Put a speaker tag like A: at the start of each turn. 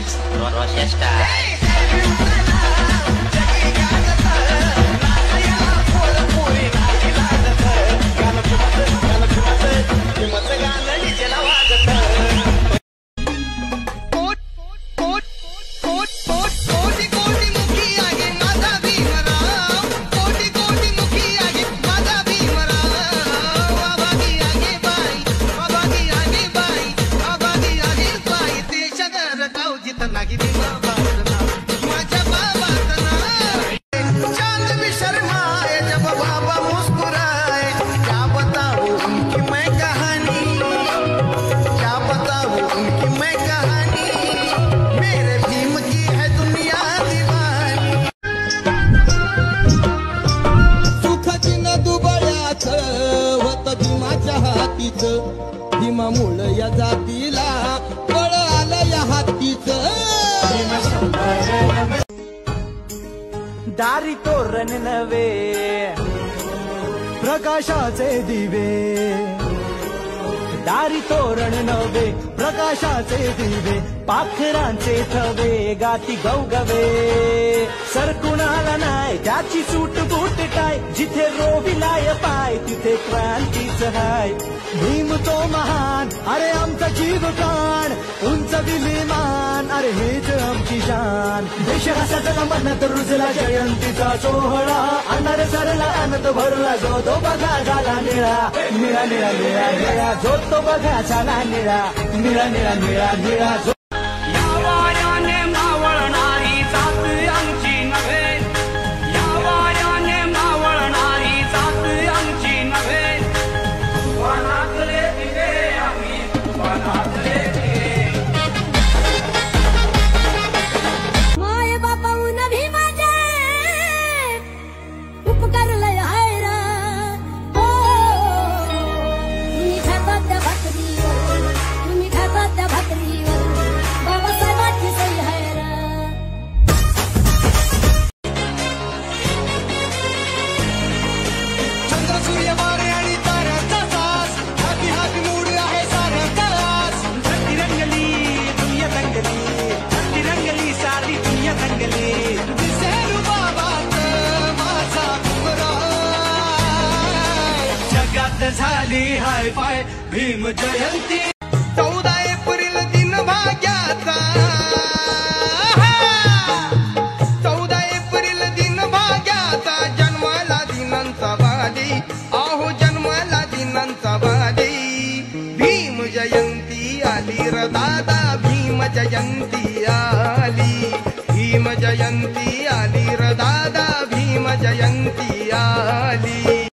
A: Remix Rochester.
B: भीमामुळ या जातीला कळ आलं या हातीच
C: दारी तोरण नवे प्रकाशाचे दिवे दारी तोरण नवे प्रकाशाचे दिवे पाखरांचे थवे गाती गवगवे सरकुणाला नाही त्याची सूट बूट काय जिथे रोविलाय पाय तिथे क्रांतीच हाय भीम तो महान अरे आमचा जीव कान उंच विलिमान अरे हेच आमची शान देश सजला म्हणत रुजला जयंतीचा सोहळा अनार सरला आनंद भरला जो तो बघा झाला निळा निळा निळा निळा निळा जो तो बघा झाला निळा निळा निळा निळा निळा झाली हाय फाय भीम जयंती
B: 14 एप्रिल दिन भाग्याचा 14 एप्रिल दिन भाग्याचा जन्माला दिनांचा वादी आहो जन्माला दिनांचा वादी भीम जयंती आली र दादा भीम जयंती आली भीम जयंती आली र दादा भीम जयंती आली